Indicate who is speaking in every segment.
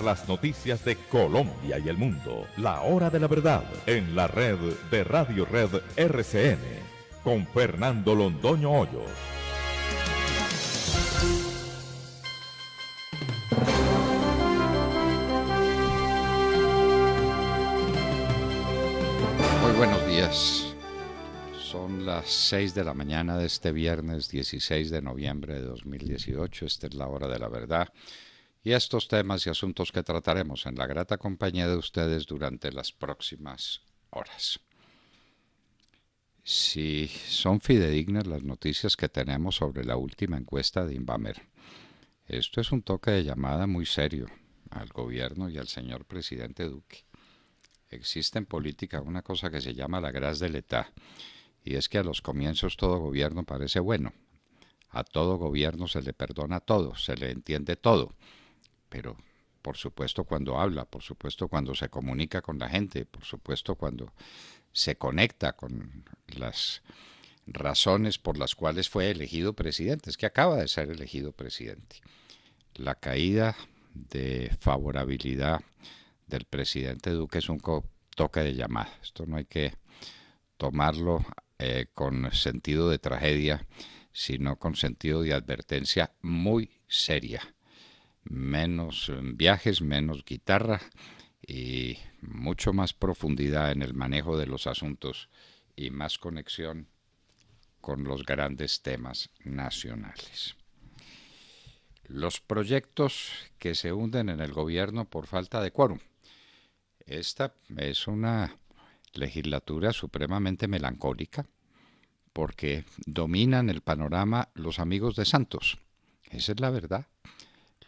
Speaker 1: las noticias de Colombia y el mundo. La hora de la verdad en la red de Radio Red RCN con Fernando Londoño Hoyos.
Speaker 2: Muy buenos días. Son las 6 de la mañana de este viernes 16 de noviembre de 2018. Esta es la hora de la verdad. Y estos temas y asuntos que trataremos en la grata compañía de ustedes durante las próximas horas. Si son fidedignas las noticias que tenemos sobre la última encuesta de Invamer, esto es un toque de llamada muy serio al gobierno y al señor presidente Duque. Existe en política una cosa que se llama la grâce de l'État, y es que a los comienzos todo gobierno parece bueno. A todo gobierno se le perdona todo, se le entiende todo. Pero, por supuesto, cuando habla, por supuesto, cuando se comunica con la gente, por supuesto, cuando se conecta con las razones por las cuales fue elegido presidente. Es que acaba de ser elegido presidente. La caída de favorabilidad del presidente Duque es un toque de llamada. Esto no hay que tomarlo con sentido de tragedia, sino con sentido de advertencia muy seria. Menos viajes, menos guitarra y mucho más profundidad en el manejo de los asuntos y más conexión con los grandes temas nacionales. Los proyectos que se hunden en el gobierno por falta de quórum. Esta es una legislatura supremamente melancólica porque dominan el panorama los amigos de Santos. Esa es la verdad.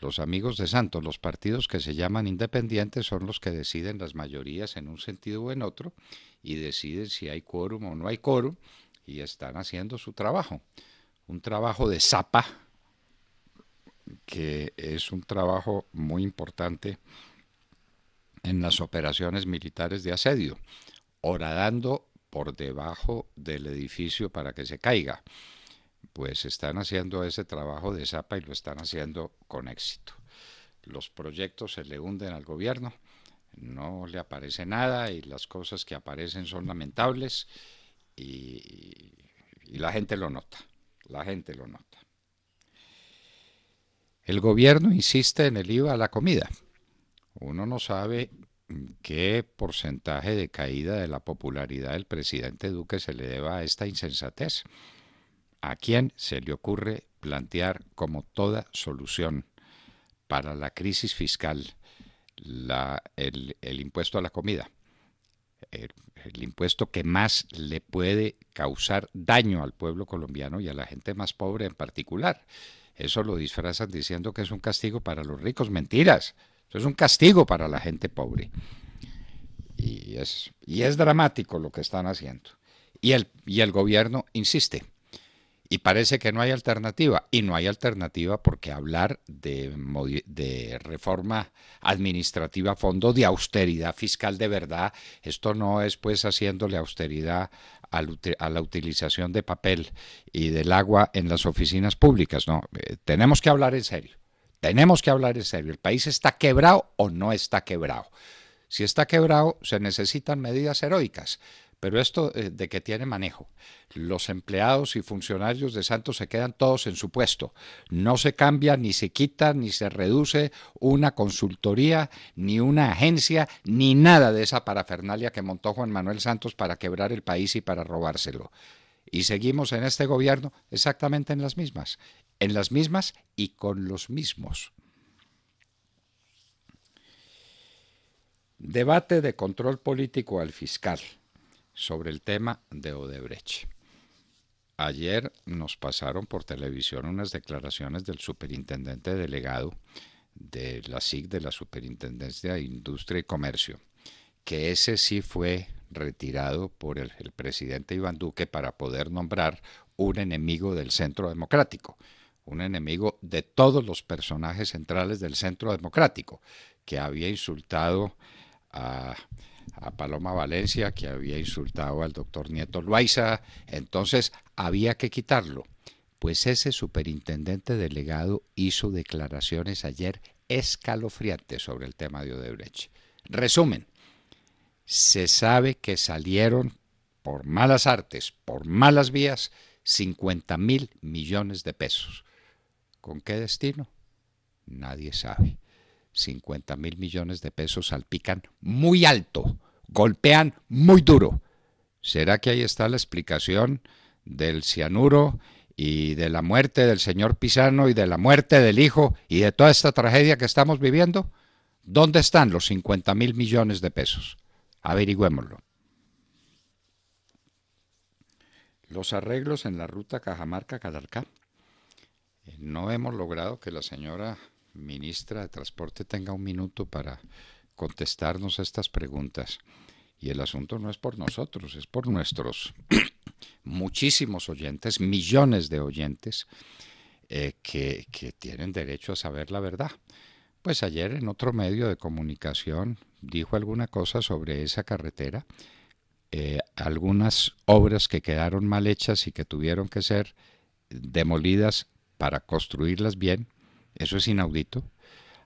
Speaker 2: Los amigos de Santos, los partidos que se llaman independientes, son los que deciden las mayorías en un sentido o en otro y deciden si hay quórum o no hay quórum y están haciendo su trabajo. Un trabajo de zapa que es un trabajo muy importante en las operaciones militares de asedio, horadando por debajo del edificio para que se caiga. Pues están haciendo ese trabajo de zapa y lo están haciendo con éxito. Los proyectos se le hunden al gobierno, no le aparece nada y las cosas que aparecen son lamentables y la gente lo nota, El gobierno insiste en el IVA a la comida. Uno no sabe qué porcentaje de caída de la popularidad del presidente Duque se le deba a esta insensatez. ¿A quién se le ocurre plantear como toda solución para la crisis fiscal el impuesto a la comida? El impuesto que más le puede causar daño al pueblo colombiano y a la gente más pobre en particular. Eso lo disfrazan diciendo que es un castigo para los ricos. Mentiras. Eso es un castigo para la gente pobre. Y es dramático lo que están haciendo. Y el gobierno insiste. Y parece que no hay alternativa. Y no hay alternativa porque hablar de reforma administrativa a fondo, de austeridad fiscal de verdad, esto no es pues haciéndole austeridad a la utilización de papel y del agua en las oficinas públicas. No, tenemos que hablar en serio. Tenemos que hablar en serio. ¿El país está quebrado o no está quebrado? Si está quebrado, se necesitan medidas heroicas. Pero esto de que tiene manejo. Los empleados y funcionarios de Santos se quedan todos en su puesto. No se cambia, ni se quita, ni se reduce una consultoría, ni una agencia, ni nada de esa parafernalia que montó Juan Manuel Santos para quebrar el país y para robárselo. Y seguimos en este gobierno exactamente en las mismas y con los mismos. Debate de control político al fiscal sobre el tema de Odebrecht. Ayer nos pasaron por televisión unas declaraciones del superintendente delegado de la SIC, de la Superintendencia de Industria y Comercio, que ese sí fue retirado por el presidente Iván Duque para poder nombrar un enemigo del Centro Democrático, un enemigo de todos los personajes centrales del Centro Democrático, que había insultado a Paloma Valencia, que había insultado al doctor Nieto Loaiza. Entonces había que quitarlo. Pues ese superintendente delegado hizo declaraciones ayer escalofriante sobre el tema de Odebrecht. Resumen, se sabe que salieron por malas artes, por malas vías, 50.000 millones de pesos. ¿Con qué destino? Nadie sabe. 50.000 millones de pesos salpican muy alto, golpean muy duro. ¿Será que ahí está la explicación del cianuro y de la muerte del señor Pisano y de la muerte del hijo y de toda esta tragedia que estamos viviendo? ¿Dónde están los 50.000 millones de pesos? Averigüémoslo. Los arreglos en la ruta Cajamarca-Calarcá. No hemos logrado que la señora ministra de Transporte tenga un minuto para contestarnos estas preguntas. Y el asunto no es por nosotros, es por nuestros muchísimos oyentes, millones de oyentes que tienen derecho a saber la verdad. Pues ayer en otro medio de comunicación dijo alguna cosa sobre esa carretera, algunas obras que quedaron mal hechas y que tuvieron que ser demolidas para construirlas bien, eso es inaudito.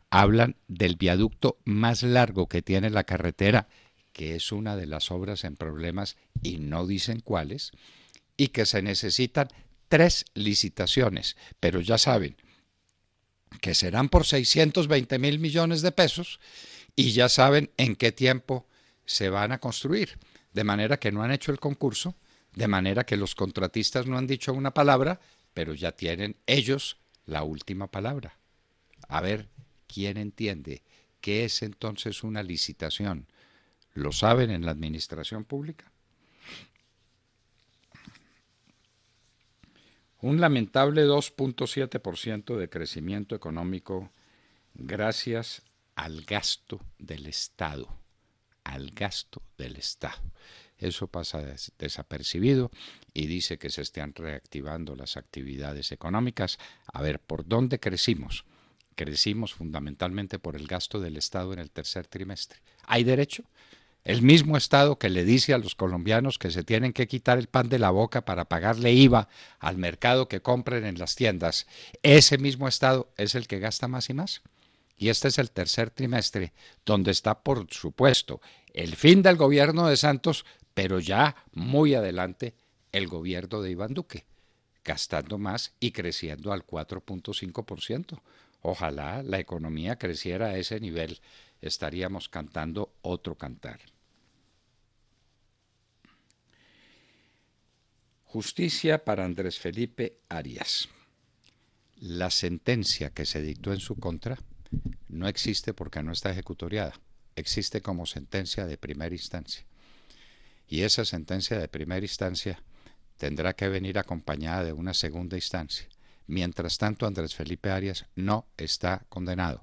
Speaker 2: Hablan del viaducto más largo que tiene la carretera, que es una de las obras en problemas y no dicen cuáles, y que se necesitan 3 licitaciones, pero ya saben que serán por 620.000 millones de pesos y ya saben en qué tiempo se van a construir, de manera que no han hecho el concurso, de manera que los contratistas no han dicho una palabra, pero ya tienen ellos la última palabra. A ver, ¿quién entiende qué es entonces una licitación? ¿Lo saben en la administración pública? Un lamentable 2.7% de crecimiento económico gracias al gasto del Estado. Al gasto del Estado. Eso pasa desapercibido y dice que se están reactivando las actividades económicas. A ver, ¿por dónde crecimos? Crecimos fundamentalmente por el gasto del Estado en el tercer trimestre. ¿Hay derecho? El mismo Estado que le dice a los colombianos que se tienen que quitar el pan de la boca para pagarle IVA al mercado que compren en las tiendas, ese mismo Estado es el que gasta más y más. Y este es el tercer trimestre, donde está, por supuesto, el fin del gobierno de Santos, pero ya muy adelante el gobierno de Iván Duque, gastando más y creciendo al 4.5%. Ojalá la economía creciera a ese nivel, estaríamos cantando otro cantar. Justicia para Andrés Felipe Arias. La sentencia que se dictó en su contra no existe porque no está ejecutoriada, existe como sentencia de primera instancia. Y esa sentencia de primera instancia tendrá que venir acompañada de una segunda instancia. Mientras tanto, Andrés Felipe Arias no está condenado.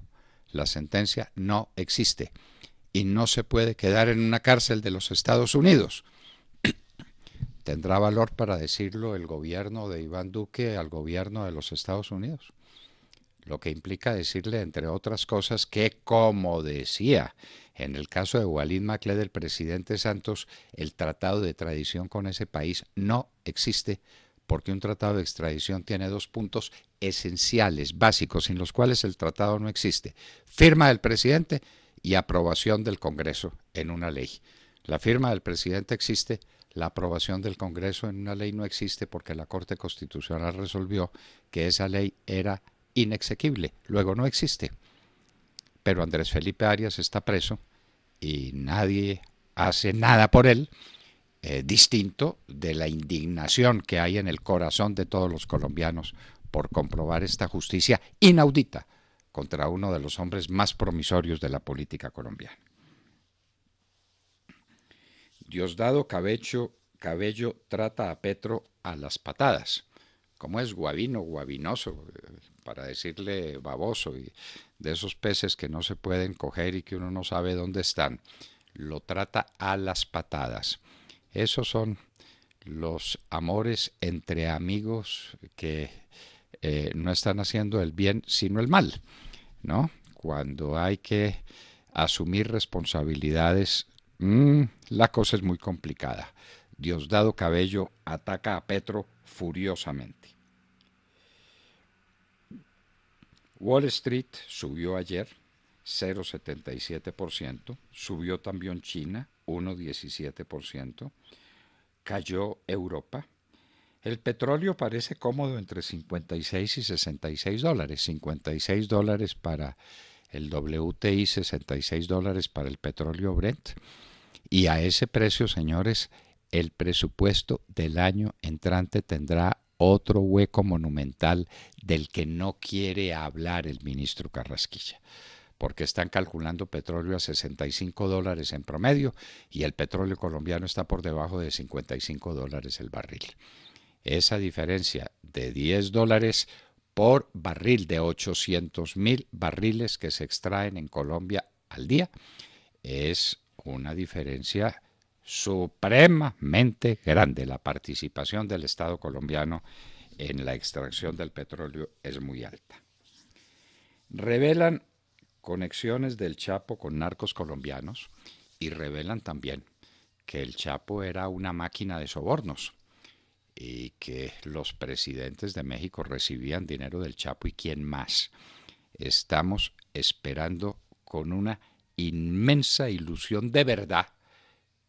Speaker 2: La sentencia no existe y no se puede quedar en una cárcel de los Estados Unidos. ¿Tendrá valor para decirlo el gobierno de Iván Duque al gobierno de los Estados Unidos? Lo que implica decirle, entre otras cosas, que, como decía en el caso de Walid Maclé del presidente Santos, el tratado de extradición con ese país no existe, porque un tratado de extradición tiene 2 puntos esenciales, básicos, sin los cuales el tratado no existe: firma del presidente y aprobación del Congreso en una ley. La firma del presidente existe, la aprobación del Congreso en una ley no existe, porque la Corte Constitucional resolvió que esa ley era inexequible, luego no existe. Pero Andrés Felipe Arias está preso y nadie hace nada por él, distinto de la indignación que hay en el corazón de todos los colombianos por comprobar esta justicia inaudita contra uno de los hombres más promisorios de la política colombiana. Diosdado Cabello trata a Petro a las patadas. Como es guabino, guabinoso, para decirle baboso, y de esos peces que no se pueden coger y que uno no sabe dónde están, lo trata a las patadas. Esos son los amores entre amigos que no están haciendo el bien sino el mal, ¿no? Cuando hay que asumir responsabilidades, la cosa es muy complicada. Diosdado Cabello ataca a Petro furiosamente. Wall Street subió ayer 0,77%, subió también China 1,17%, cayó Europa. El petróleo parece cómodo entre 56 y 66 dólares, 56 dólares para el WTI, 66 dólares para el petróleo Brent. Y a ese precio, señores, el presupuesto del año entrante tendrá otro hueco monumental del que no quiere hablar el ministro Carrasquilla, porque están calculando petróleo a 65 dólares en promedio y el petróleo colombiano está por debajo de 55 dólares el barril. Esa diferencia de 10 dólares por barril de 800,000 barriles que se extraen en Colombia al día es una diferencia supremamente grande. La participación del Estado colombiano en la extracción del petróleo es muy alta. Revelan conexiones del Chapo con narcos colombianos y revelan también que el Chapo era una máquina de sobornos y que los presidentes de México recibían dinero del Chapo y quién más. Estamos esperando con una inmensa ilusión de verdad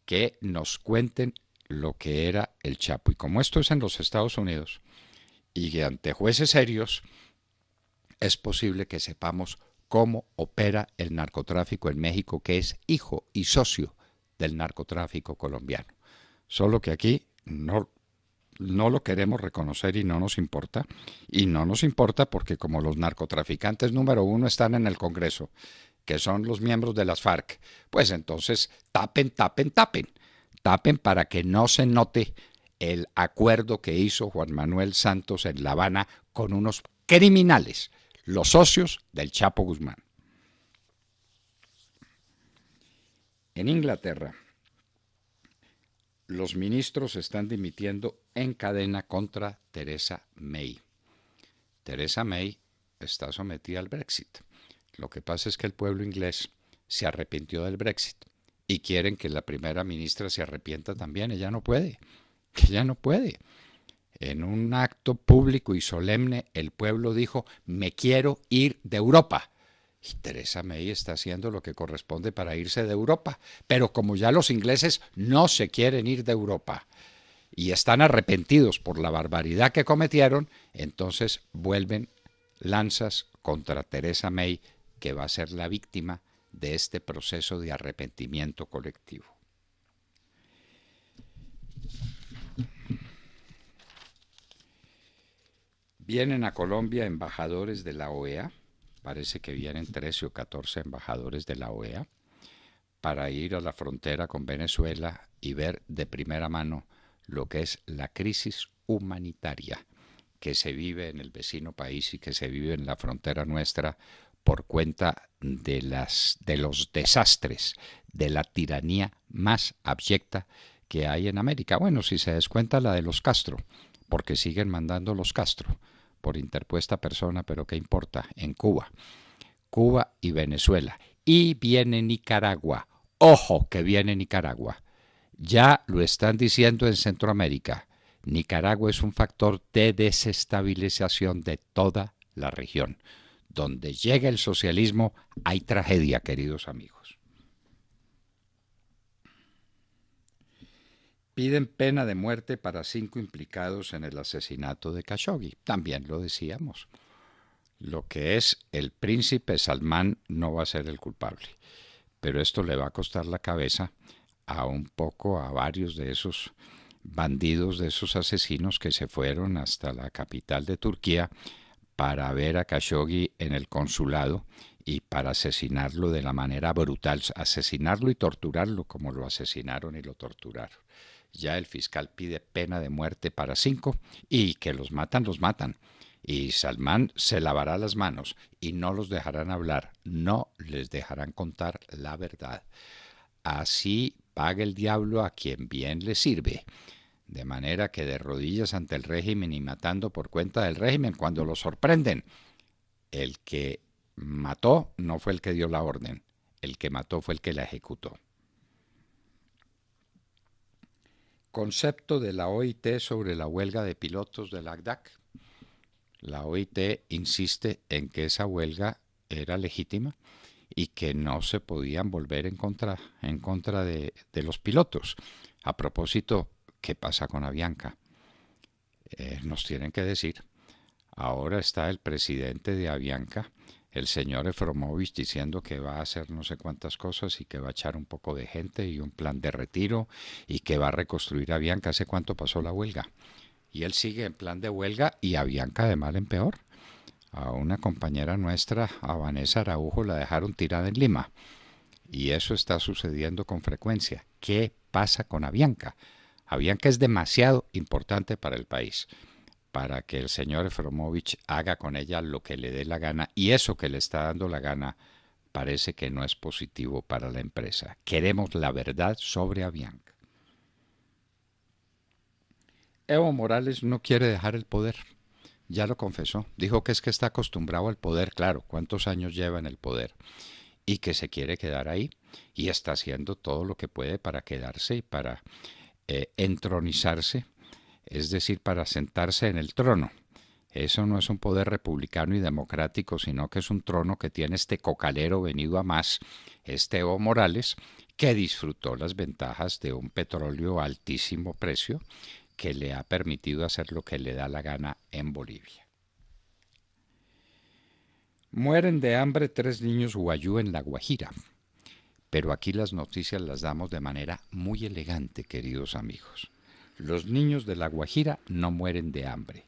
Speaker 2: que nos cuenten lo que era el Chapo. Y como esto es en los Estados Unidos y que ante jueces serios, es posible que sepamos cómo opera el narcotráfico en México, que es hijo y socio del narcotráfico colombiano. Solo que aquí no lo queremos reconocer y no nos importa. Y no nos importa porque como los narcotraficantes número uno están en el Congreso, que son los miembros de las FARC, pues entonces tapen para que no se note el acuerdo que hizo Juan Manuel Santos en La Habana con unos criminales, los socios del Chapo Guzmán. En Inglaterra, los ministros están dimitiendo en cadena contra Theresa May. Theresa May está sometida al Brexit. Lo que pasa es que el pueblo inglés se arrepintió del Brexit y quieren que la primera ministra se arrepienta también. Ella no puede. En un acto público y solemne, el pueblo dijo: me quiero ir de Europa. Y Theresa May está haciendo lo que corresponde para irse de Europa. Pero como ya los ingleses no se quieren ir de Europa y están arrepentidos por la barbaridad que cometieron, entonces vuelven lanzas contra Theresa May, que va a ser la víctima de este proceso de arrepentimiento colectivo. Vienen a Colombia embajadores de la OEA, parece que vienen 13 o 14 embajadores de la OEA, para ir a la frontera con Venezuela y ver de primera mano lo que es la crisis humanitaria que se vive en el vecino país y que se vive en la frontera nuestra por cuenta de los desastres, de la tiranía más abyecta que hay en América. Bueno, si se descuenta la de los Castro, porque siguen mandando los Castro por interpuesta persona, pero ¿qué importa? En Cuba y Venezuela. Y viene Nicaragua. ¡Ojo que viene Nicaragua! Ya lo están diciendo en Centroamérica. Nicaragua es un factor de desestabilización de toda la región. Donde llega el socialismo hay tragedia, queridos amigos. Piden pena de muerte para 5 implicados en el asesinato de Khashoggi. También lo decíamos. Lo que es el príncipe Salmán no va a ser el culpable. Pero esto le va a costar la cabeza a varios de esos bandidos, de esos asesinos que se fueron hasta la capital de Turquía para ver a Khashoggi en el consulado y para asesinarlo de la manera brutal, asesinarlo y torturarlo como lo asesinaron y lo torturaron. Ya el fiscal pide pena de muerte para 5 y que los matan. Y Salmán se lavará las manos y no los dejarán hablar, no les dejarán contar la verdad. Así paga el diablo a quien bien le sirve. De manera que de rodillas ante el régimen y matando por cuenta del régimen, cuando lo sorprenden, el que mató no fue el que dio la orden, el que mató fue el que la ejecutó. Concepto de la OIT sobre la huelga de pilotos del ACDAC. La OIT insiste en que esa huelga era legítima y que no se podían volver en contra de los pilotos. A propósito, ¿qué pasa con Avianca? Nos tienen que decir. Ahora está el presidente de Avianca, el señor Efromovich, diciendo que va a hacer no sé cuántas cosas y que va a echar un poco de gente y un plan de retiro y que va a reconstruir Avianca. ¿Hace cuánto pasó la huelga? Y él sigue en plan de huelga y Avianca de mal en peor. A una compañera nuestra, a Vanessa Araujo, la dejaron tirada en Lima. Y eso está sucediendo con frecuencia. ¿Qué pasa con Avianca? Avianca es demasiado importante para el país, para que el señor Efromovich haga con ella lo que le dé la gana, y eso que le está dando la gana parece que no es positivo para la empresa. Queremos la verdad sobre Avianca. Evo Morales no quiere dejar el poder. Ya lo confesó. Dijo que es que está acostumbrado al poder, claro, cuántos años lleva en el poder, y que se quiere quedar ahí, y está haciendo todo lo que puede para quedarse y para entronizarse, es decir, para sentarse en el trono. Eso no es un poder republicano y democrático, sino que es un trono que tiene este cocalero venido a más, este Evo Morales, que disfrutó las ventajas de un petróleo a altísimo precio que le ha permitido hacer lo que le da la gana en Bolivia. Mueren de hambre 3 niños guayú en La Guajira. Pero aquí las noticias las damos de manera muy elegante, queridos amigos. Los niños de La Guajira no mueren de hambre,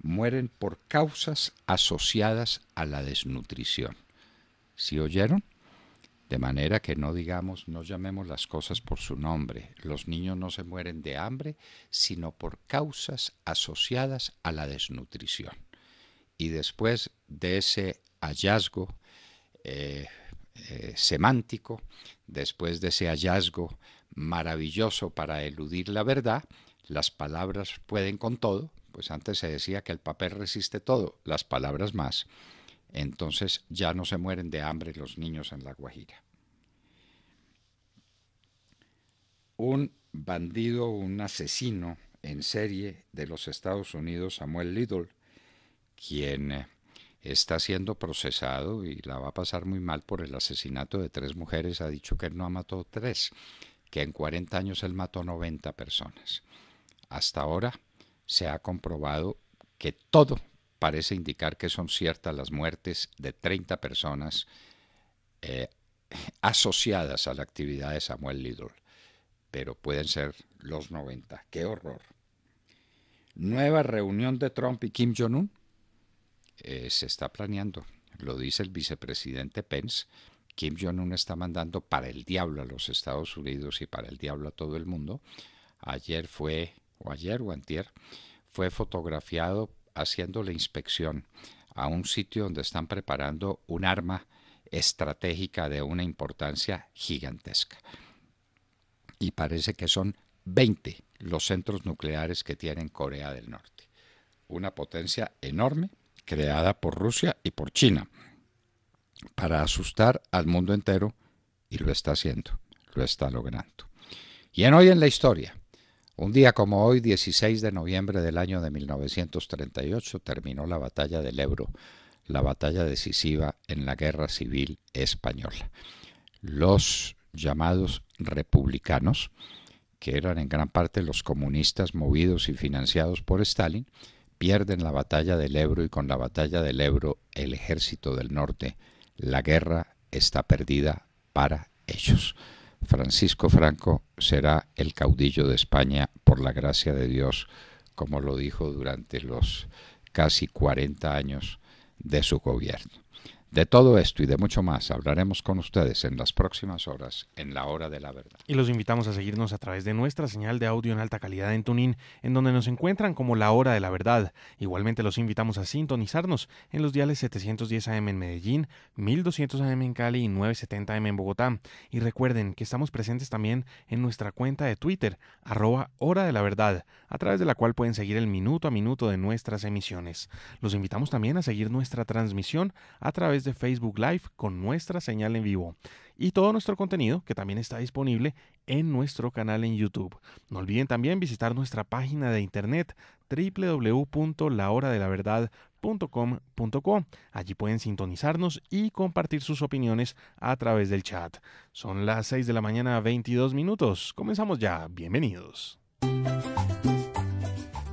Speaker 2: mueren por causas asociadas a la desnutrición. ¿Sí oyeron? De manera que no digamos, no llamemos las cosas por su nombre. Los niños no se mueren de hambre, sino por causas asociadas a la desnutrición. Y después de ese hallazgo semántico, después de ese hallazgo maravilloso para eludir la verdad, las palabras pueden con todo, pues antes se decía que el papel resiste todo, las palabras más. Entonces ya no se mueren de hambre los niños en La Guajira. Un bandido, un asesino en serie de los Estados Unidos, Samuel Little, quien está siendo procesado y la va a pasar muy mal por el asesinato de 3 mujeres, ha dicho que él no ha matado 3, que en 40 años él mató 90 personas. Hasta ahora se ha comprobado que todo parece indicar que son ciertas las muertes de 30 personas asociadas a la actividad de Samuel Little, pero pueden ser los 90. ¡Qué horror! Nueva reunión de Trump y Kim Jong-un. Se está planeando, lo dice el vicepresidente Pence. Kim Jong-un está mandando para el diablo a los Estados Unidos y para el diablo a todo el mundo. Ayer o antier, fue fotografiado haciendo la inspección a un sitio donde están preparando un arma estratégica de una importancia gigantesca. Y parece que son 20 los centros nucleares que tiene Corea del Norte. Una potencia enorme creada por Rusia y por China para asustar al mundo entero, y lo está haciendo, lo está logrando. Y hoy en la historia, un día como hoy, 16 de noviembre del año de 1938, terminó la batalla del Ebro, la batalla decisiva en la Guerra Civil Española. Los llamados republicanos, que eran en gran parte los comunistas movidos y financiados por Stalin, pierden la batalla del Ebro, y con la batalla del Ebro el ejército del norte, la guerra está perdida para ellos. Francisco Franco será el caudillo de España por la gracia de Dios, como lo dijo durante los casi 40 años de su gobierno. De todo esto y de mucho más hablaremos con ustedes en las próximas horas, en la Hora de la Verdad.
Speaker 3: Y los invitamos a seguirnos a través de nuestra señal de audio en alta calidad en TuneIn, en donde nos encuentran como La Hora de la Verdad. Igualmente los invitamos a sintonizarnos en los diales 710 AM en Medellín, 1200 AM en Cali y 970 AM en Bogotá. Y recuerden que estamos presentes también en nuestra cuenta de Twitter, @Hora de la Verdad, a través de la cual pueden seguir el minuto a minuto de nuestras emisiones. Los invitamos también a seguir nuestra transmisión a través de Facebook Live con nuestra señal en vivo y todo nuestro contenido que también está disponible en nuestro canal en YouTube. No olviden también visitar nuestra página de internet www.lahoradelaverdad.com .com.co. Allí pueden sintonizarnos y compartir sus opiniones a través del chat. Son las 6 de la mañana, 22 minutos. Comenzamos ya. Bienvenidos.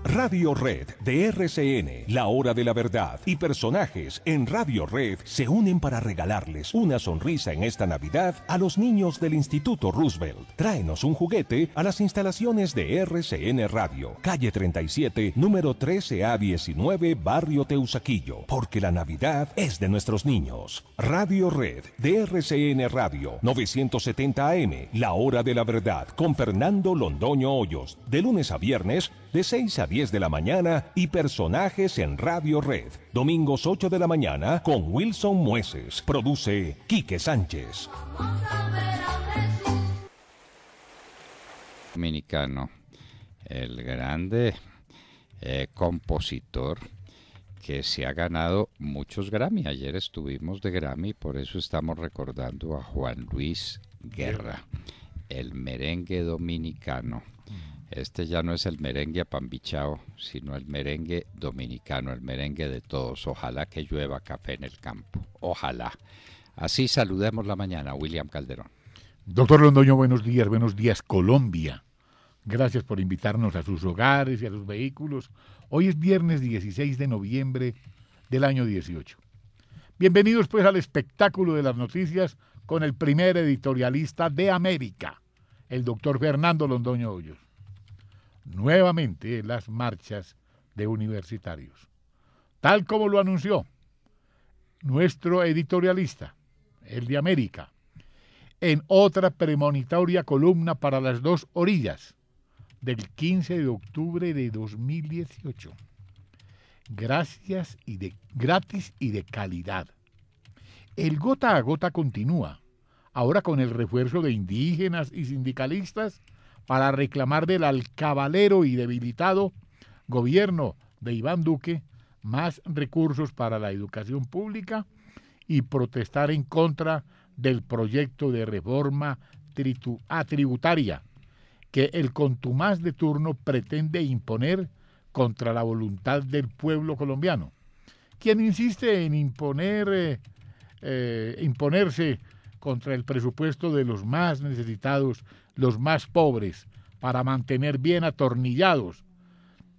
Speaker 4: Radio Red de RCN, La Hora de la Verdad y personajes en Radio Red se unen para regalarles una sonrisa en esta Navidad a los niños del Instituto Roosevelt. Tráenos un juguete a las instalaciones de RCN Radio, calle 37, número 13A19, Barrio Teusaquillo, porque la Navidad es de nuestros niños. Radio Red de RCN Radio, 970 AM, La Hora de la Verdad, con Fernando Londoño Hoyos, de lunes a viernes, de 6 a 10 de la mañana y personajes en Radio Red. Domingos 8 de la mañana con Wilson Mueces. Produce Quique Sánchez.
Speaker 2: Dominicano, el grande compositor que se ha ganado muchos Grammy. Ayer estuvimos de Grammy, por eso estamos recordando a Juan Luis Guerra, el merengue dominicano. Este ya no es el merengue apambichao, sino el merengue dominicano, el merengue de todos. Ojalá que llueva café en el campo. Ojalá. Así saludemos la mañana, William Calderón.
Speaker 5: Doctor Londoño, buenos días, Colombia. Gracias por invitarnos a sus hogares y a sus vehículos. Hoy es viernes 16 de noviembre del año 18. Bienvenidos pues al espectáculo de las noticias con el primer editorialista de América, el doctor Fernando Londoño Hoyos. Nuevamente las marchas de universitarios, tal como lo anunció nuestro editorialista, el de América, en otra premonitoria columna para las dos orillas del 15 de octubre de 2018. Gratis y de calidad. El gota a gota continúa, ahora con el refuerzo de indígenas y sindicalistas para reclamar del alcabalero y debilitado gobierno de Iván Duque más recursos para la educación pública y protestar en contra del proyecto de reforma tributaria que el contumaz de turno pretende imponer contra la voluntad del pueblo colombiano, quien insiste en imponerse contra el presupuesto de los más necesitados, los más pobres, para mantener bien atornillados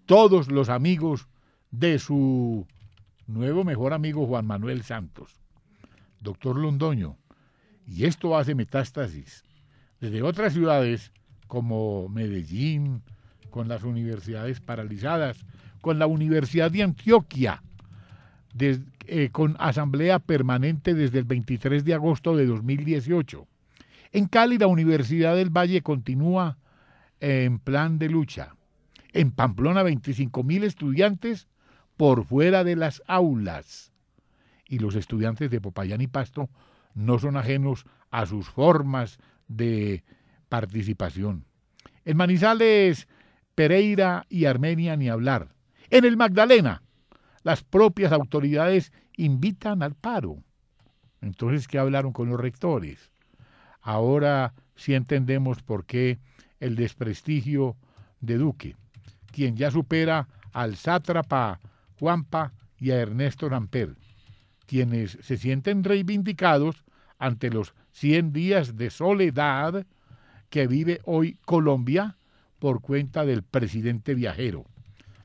Speaker 5: todos los amigos de su nuevo mejor amigo Juan Manuel Santos. Doctor Londoño, y esto hace metástasis desde otras ciudades como Medellín, con las universidades paralizadas, con la Universidad de Antioquia, con asamblea permanente desde el 23 de agosto de 2018. En Cali, la Universidad del Valle continúa en plan de lucha. En Pamplona, 25.000 estudiantes por fuera de las aulas. Y los estudiantes de Popayán y Pasto no son ajenos a sus formas de participación. En Manizales, Pereira y Armenia ni hablar. En el Magdalena, las propias autoridades invitan al paro. Entonces, ¿qué hablaron con los rectores? Ahora sí entendemos por qué el desprestigio de Duque, quien ya supera al sátrapa Juanpa y a Ernesto Samper, quienes se sienten reivindicados ante los 100 días de soledad que vive hoy Colombia por cuenta del presidente viajero,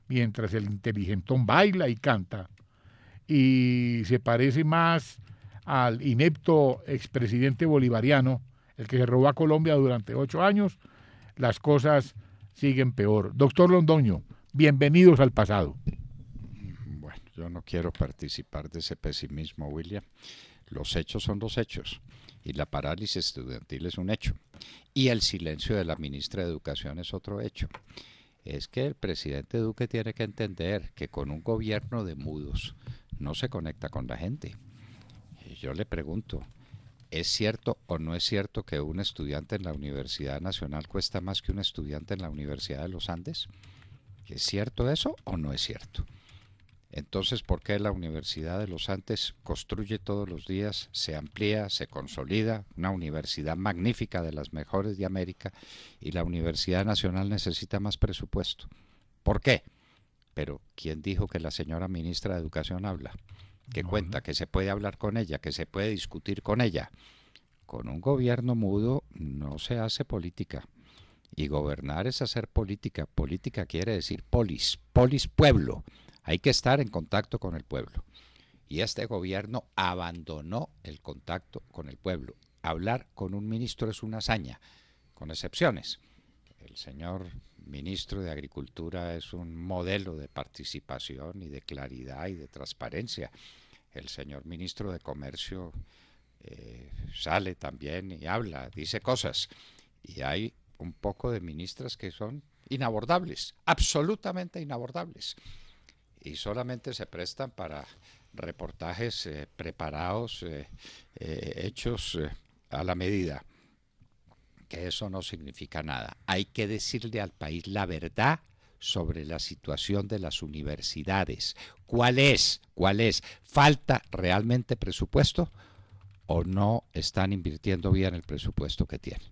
Speaker 5: mientras el inteligentón baila y canta y se parece más al inepto expresidente bolivariano, el que se robó a Colombia durante 8 años, las cosas siguen peor. Doctor Londoño, bienvenidos al pasado.
Speaker 2: Bueno, yo no quiero participar de ese pesimismo, William. Los hechos son los hechos y la parálisis estudiantil es un hecho. Y el silencio de la ministra de Educación es otro hecho. Es que el presidente Duque tiene que entender que con un gobierno de mudos no se conecta con la gente. Yo le pregunto, ¿es cierto o no es cierto que un estudiante en la Universidad Nacional cuesta más que un estudiante en la Universidad de los Andes? ¿Es cierto eso o no es cierto? Entonces, ¿por qué la Universidad de los Andes construye todos los días, se amplía, se consolida, una universidad magnífica de las mejores de América, y la Universidad Nacional necesita más presupuesto? ¿Por qué? Pero ¿quién dijo que la señora ministra de Educación habla? Que
Speaker 5: No,
Speaker 2: cuenta,
Speaker 5: no.
Speaker 2: que se puede hablar con ella, que se puede discutir con ella. Con un gobierno mudo no se hace política. Y gobernar es hacer política. Política quiere decir polis pueblo. Hay que estar en contacto con el pueblo. Y este gobierno abandonó el contacto con el pueblo. Hablar con un ministro es una hazaña, con excepciones. El señor ministro de Agricultura es un modelo de participación y de claridad y de transparencia. El señor ministro de Comercio sale también y habla, dice cosas. Y hay un poco de ministras que son inabordables, absolutamente inabordables. Y solamente se prestan para reportajes preparados, hechos a la medida. Que eso no significa nada. Hay que decirle al país la verdad sobre la situación de las universidades. ¿Cuál es? ¿Falta realmente presupuesto o no están invirtiendo bien el presupuesto que tienen?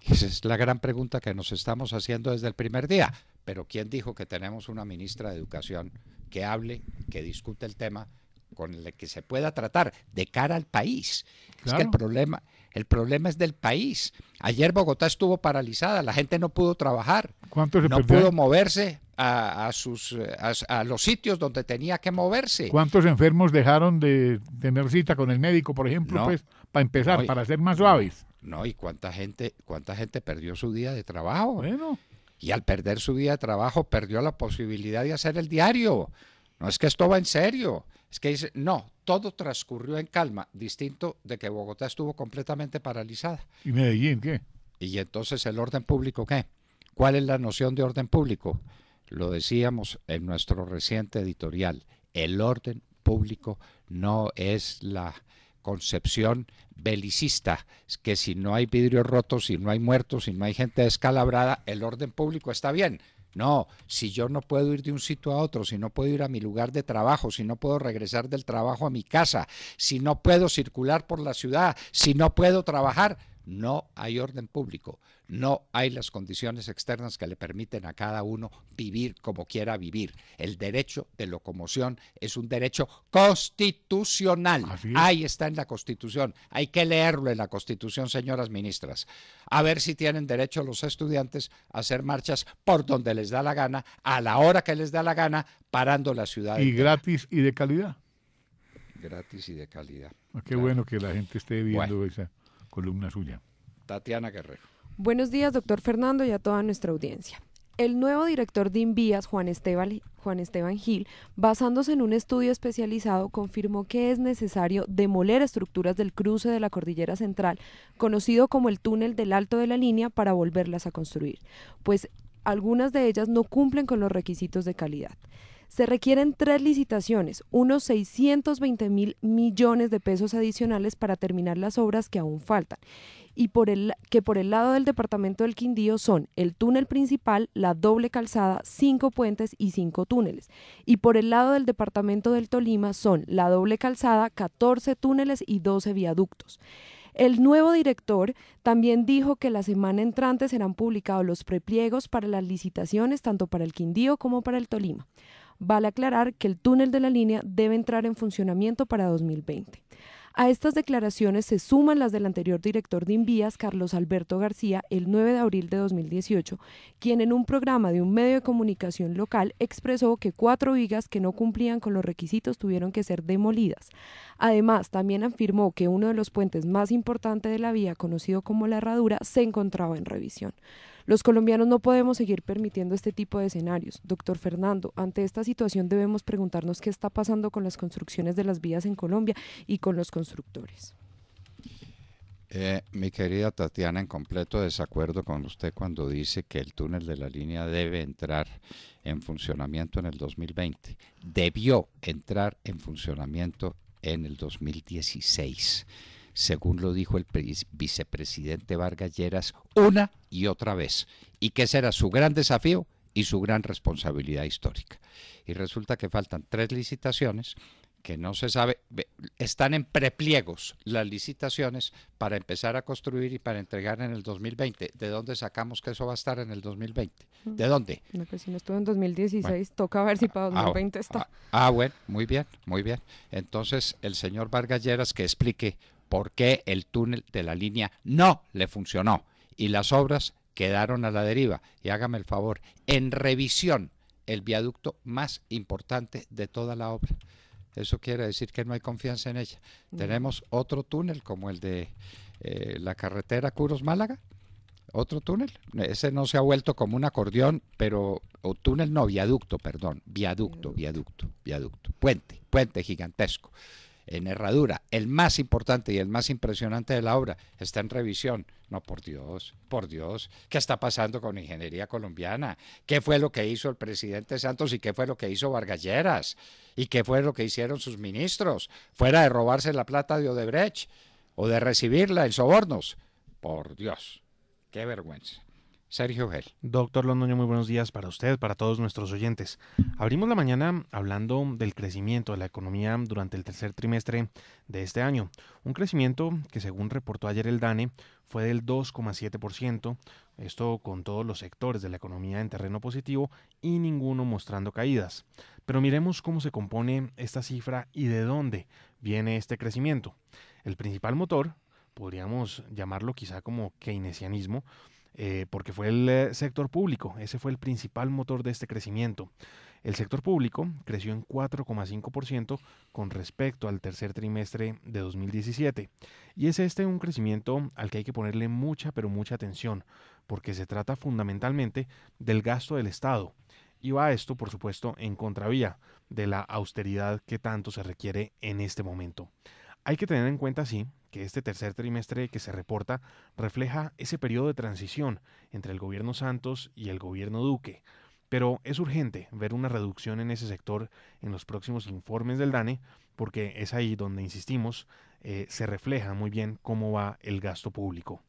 Speaker 2: Esa es la gran pregunta que nos estamos haciendo desde el primer día. Pero ¿quién dijo que tenemos una ministra de Educación que hable, que discute el tema con el que se pueda tratar de cara al país?
Speaker 5: Claro.
Speaker 2: Es que el problema es del país. Ayer Bogotá estuvo paralizada, la gente no pudo trabajar,
Speaker 5: ¿Cuántos se
Speaker 2: no
Speaker 5: perdieron?
Speaker 2: pudo moverse a los sitios donde tenía que moverse.
Speaker 5: ¿Cuántos enfermos dejaron de tener cita con el médico, por ejemplo,
Speaker 2: No.
Speaker 5: pues, para empezar,
Speaker 2: No, y-
Speaker 5: para ser más suaves?
Speaker 2: No, y cuánta gente perdió su día de trabajo.
Speaker 5: Bueno,
Speaker 2: Y al perder su día de trabajo, perdió la posibilidad de hacer el diario. No es que esto va en serio. Es que dice, no, todo transcurrió en calma, distinto de que Bogotá estuvo completamente paralizada.
Speaker 5: ¿y Medellín qué?
Speaker 2: Y entonces, ¿el orden público qué? ¿Cuál es la noción de orden público? Lo decíamos en nuestro reciente editorial. El orden público no es la concepción belicista, es que si no hay vidrios rotos, si no hay muertos, si no hay gente descalabrada, el orden público está bien. No, si yo no puedo ir de un sitio a otro, si no puedo ir a mi lugar de trabajo, si no puedo regresar del trabajo a mi casa, si no puedo circular por la ciudad, si no puedo trabajar, no hay orden público, no hay las condiciones externas que le permiten a cada uno vivir como quiera vivir. El derecho de locomoción es un derecho constitucional.
Speaker 5: Así es.
Speaker 2: Ahí está en la Constitución. Hay que leerlo en la Constitución, señoras ministras. A ver si tienen derecho los estudiantes a hacer marchas por donde les da la gana, a la hora que les da la gana, parando la ciudad.
Speaker 5: Y gratis y de calidad.
Speaker 2: Gratis y de calidad.
Speaker 5: Qué
Speaker 2: Claro.
Speaker 5: bueno que la gente esté viendo
Speaker 2: Bueno.
Speaker 5: esa columna suya.
Speaker 2: Tatiana Guerrero.
Speaker 6: Buenos días, doctor Fernando, y a toda nuestra audiencia. El nuevo director de Invías, Juan Esteban Gil, basándose en un estudio especializado, confirmó que es necesario demoler estructuras del cruce de la Cordillera Central, conocido como el túnel del Alto de la Línea, para volverlas a construir, pues algunas de ellas no cumplen con los requisitos de calidad. Se requieren 3 licitaciones, unos 620.000 millones de pesos adicionales para terminar las obras que aún faltan, y por el lado del departamento del Quindío son el túnel principal, la doble calzada, 5 puentes y 5 túneles, y por el lado del departamento del Tolima son la doble calzada, 14 túneles y 12 viaductos. El nuevo director también dijo que la semana entrante serán publicados los prepliegos para las licitaciones tanto para el Quindío como para el Tolima. Vale aclarar que el túnel de la línea debe entrar en funcionamiento para 2020. A estas declaraciones se suman las del anterior director de Invías, Carlos Alberto García, el 9 de abril de 2018, quien en un programa de un medio de comunicación local expresó que 4 vigas que no cumplían con los requisitos tuvieron que ser demolidas. Además, también afirmó que uno de los puentes más importantes de la vía, conocido como La Herradura, se encontraba en revisión. Los colombianos no podemos seguir permitiendo este tipo de escenarios. Doctor Fernando, ante esta situación debemos preguntarnos qué está pasando con las construcciones de las vías en Colombia y con los constructores.
Speaker 2: Mi querida Tatiana, en completo desacuerdo con usted cuando dice que el túnel de la línea debe entrar en funcionamiento en el 2020. Debió entrar en funcionamiento en el 2016. Según lo dijo el vicepresidente Vargas Lleras una y otra vez, y que ese era su gran desafío y su gran responsabilidad histórica. Y resulta que faltan 3 licitaciones que no se sabe, están en prepliegos las licitaciones para empezar a construir y para entregar en el 2020. ¿De dónde sacamos que eso va a estar en el 2020? ¿De dónde?
Speaker 6: No, pues si no estuvo en 2016,
Speaker 2: Bueno,
Speaker 6: toca ver si para 2020 está.
Speaker 2: Bueno, muy bien, muy bien. Entonces, el señor Vargas Lleras que explique por qué el túnel de la línea no le funcionó y las obras quedaron a la deriva. Y hágame el favor, en revisión, el viaducto más importante de toda la obra. Eso quiere decir que no hay confianza en ella. Tenemos otro túnel como el de la carretera Curos-Málaga. Otro túnel. Ese no se ha vuelto como un acordeón, pero o túnel no, viaducto, perdón. Viaducto. Puente gigantesco. En Herradura, el más importante y el más impresionante de la obra está en revisión. No, por Dios, ¿qué está pasando con ingeniería colombiana? ¿Qué fue lo que hizo el presidente Santos y qué fue lo que hizo Vargas Lleras? ¿Y qué fue lo que hicieron sus ministros? Fuera de robarse la plata de Odebrecht o de recibirla en sobornos. Por Dios, qué vergüenza. Sergio Gel.
Speaker 3: Doctor Londoño, muy buenos días para usted, para todos nuestros oyentes. Abrimos la mañana hablando del crecimiento de la economía durante el tercer trimestre de este año. Un crecimiento que, según reportó ayer el DANE, fue del 2,7%, esto con todos los sectores de la economía en terreno positivo y ninguno mostrando caídas. Pero miremos cómo se compone esta cifra y de dónde viene este crecimiento. El principal motor, podríamos llamarlo quizá como keynesianismo, porque fue el sector público, ese fue el principal motor de este crecimiento. El sector público creció en 4,5% con respecto al tercer trimestre de 2017. Y es un crecimiento al que hay que ponerle mucha, pero mucha atención, porque se trata fundamentalmente del gasto del Estado. Y va esto, por supuesto, en contravía de la austeridad que tanto se requiere en este momento. Hay que tener en cuenta, sí, que este tercer trimestre que se reporta refleja ese periodo de transición entre el gobierno Santos y el gobierno Duque, pero es urgente ver una reducción en ese sector en los próximos informes del DANE, porque es ahí donde, insistimos, se refleja muy bien cómo va el gasto público.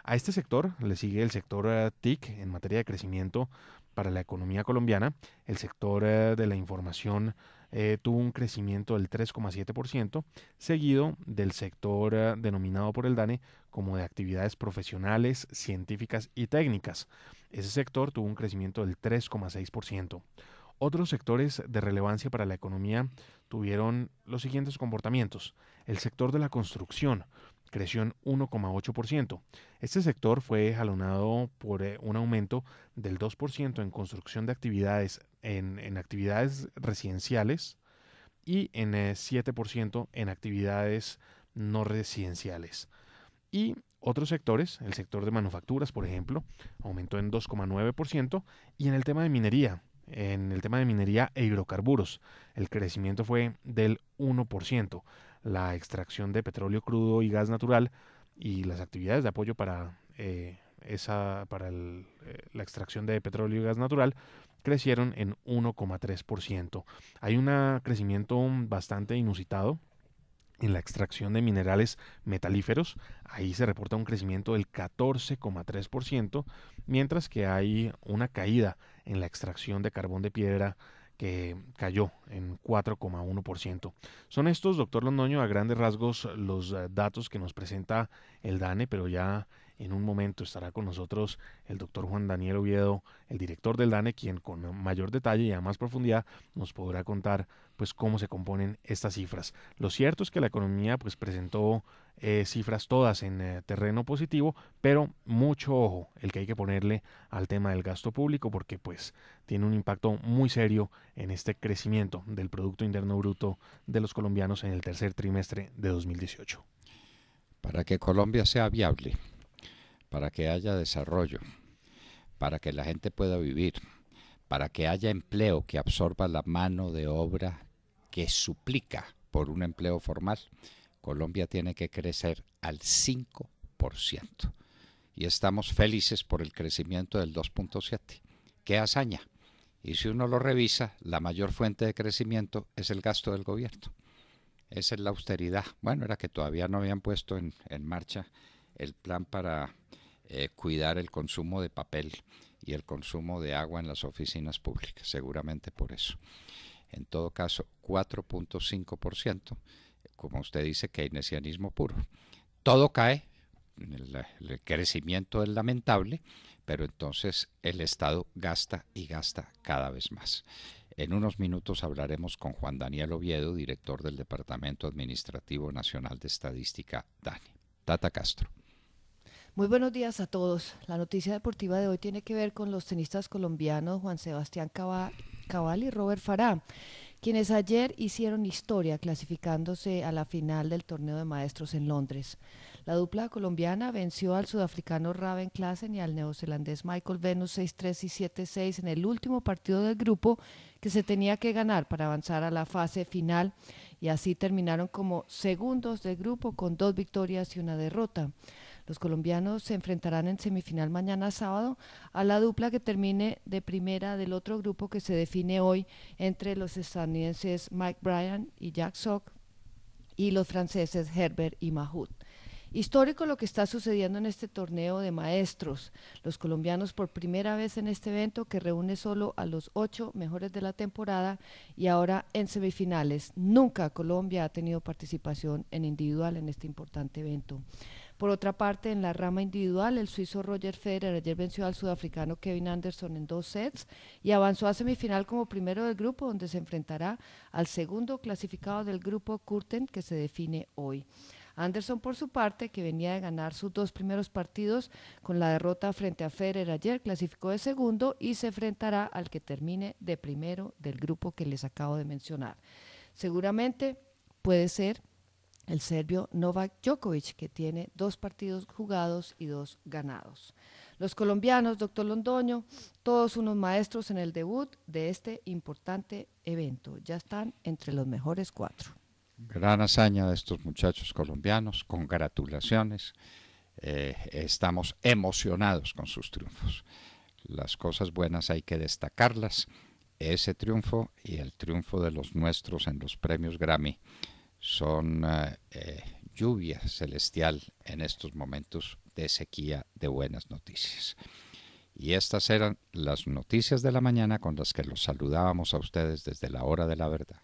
Speaker 3: A este sector le sigue el sector TIC en materia de crecimiento para la economía colombiana. El sector de la información tuvo un crecimiento del 3,7%, seguido del sector denominado por el DANE como de actividades profesionales, científicas y técnicas. Ese sector tuvo un crecimiento del 3,6%. Otros sectores de relevancia para la economía tuvieron los siguientes comportamientos. El sector de la construcción creció en 1,8%. Este sector fue jalonado por un aumento del 2% en construcción de actividades en actividades residenciales y en 7% en actividades no residenciales. Y otros sectores, el sector de manufacturas, por ejemplo, aumentó en 2,9%, y en el tema de minería, e hidrocarburos, el crecimiento fue del 1%. La extracción de petróleo crudo y gas natural y las actividades de apoyo para la extracción de petróleo y gas natural crecieron en 1,3%. Hay un crecimiento bastante inusitado en la extracción de minerales metalíferos. Ahí se reporta un crecimiento del 14,3%, mientras que hay una caída en la extracción de carbón de piedra que cayó en 4,1%. Son estos, doctor Londoño, a grandes rasgos los datos que nos presenta el DANE, pero ya en un momento estará con nosotros el doctor Juan Daniel Oviedo, el director del DANE, quien con mayor detalle y a más profundidad nos podrá contar pues cómo se componen estas cifras. Lo cierto es que la economía pues presentó cifras todas en terreno positivo, pero mucho ojo el que hay que ponerle al tema del gasto público, porque pues tiene un impacto muy serio en este crecimiento del Producto Interno Bruto de los colombianos en el tercer trimestre de 2018.
Speaker 2: Para que Colombia sea viable, para que haya desarrollo, para que la gente pueda vivir, para que haya empleo que absorba la mano de obra que suplica por un empleo formal, Colombia tiene que crecer al 5%. Y estamos felices por el crecimiento del 2,7%. ¡Qué hazaña! Y si uno lo revisa, la mayor fuente de crecimiento es el gasto del gobierno. Esa es la austeridad. Bueno, era que todavía no habían puesto en marcha el plan para cuidar el consumo de papel y el consumo de agua en las oficinas públicas, seguramente por eso. En todo caso, 4.5%, como usted dice, keynesianismo puro. Todo cae, el crecimiento es lamentable, pero entonces el Estado gasta y gasta cada vez más. En unos minutos hablaremos con Juan Daniel Oviedo, director del Departamento Administrativo Nacional de Estadística, DANE. Tata Castro.
Speaker 7: Muy buenos días a todos. La noticia deportiva de hoy tiene que ver con los tenistas colombianos Juan Sebastián Cabal y Robert Farah, quienes ayer hicieron historia clasificándose a la final del torneo de maestros en Londres. La dupla colombiana venció al sudafricano Raven Klaasen y al neozelandés Michael Venus 6-3 y 7-6 en el último partido del grupo que se tenía que ganar para avanzar a la fase final, y así terminaron como segundos del grupo con 2 victorias y 1 derrota. Los colombianos se enfrentarán en semifinal mañana sábado a la dupla que termine de primera del otro grupo que se define hoy entre los estadounidenses Mike Bryan y Jack Sock y los franceses Herbert y Mahmoud. Histórico lo que está sucediendo en este torneo de maestros. Los colombianos por primera vez en este evento que reúne solo a los 8 mejores de la temporada y ahora en semifinales. Nunca Colombia ha tenido participación en individual en este importante evento. Por otra parte, en la rama individual, el suizo Roger Federer ayer venció al sudafricano Kevin Anderson en 2 sets y avanzó a semifinal como primero del grupo, donde se enfrentará al segundo clasificado del grupo, Kurten, que se define hoy. Anderson, por su parte, que venía de ganar sus 2 primeros partidos con la derrota frente a Federer ayer, clasificó de segundo y se enfrentará al que termine de primero del grupo que les acabo de mencionar. Seguramente puede ser el serbio Novak Djokovic, que tiene 2 partidos jugados y 2 ganados. Los colombianos, doctor Londoño, todos unos maestros en el debut de este importante evento. Ya están entre los mejores 4.
Speaker 2: Gran hazaña de estos muchachos colombianos, congratulaciones. Estamos emocionados con sus triunfos. Las cosas buenas hay que destacarlas. Ese triunfo y el triunfo de los nuestros en los premios Grammy son lluvia celestial en estos momentos de sequía de buenas noticias. Y estas eran las noticias de la mañana con las que los saludábamos a ustedes desde la hora de la verdad.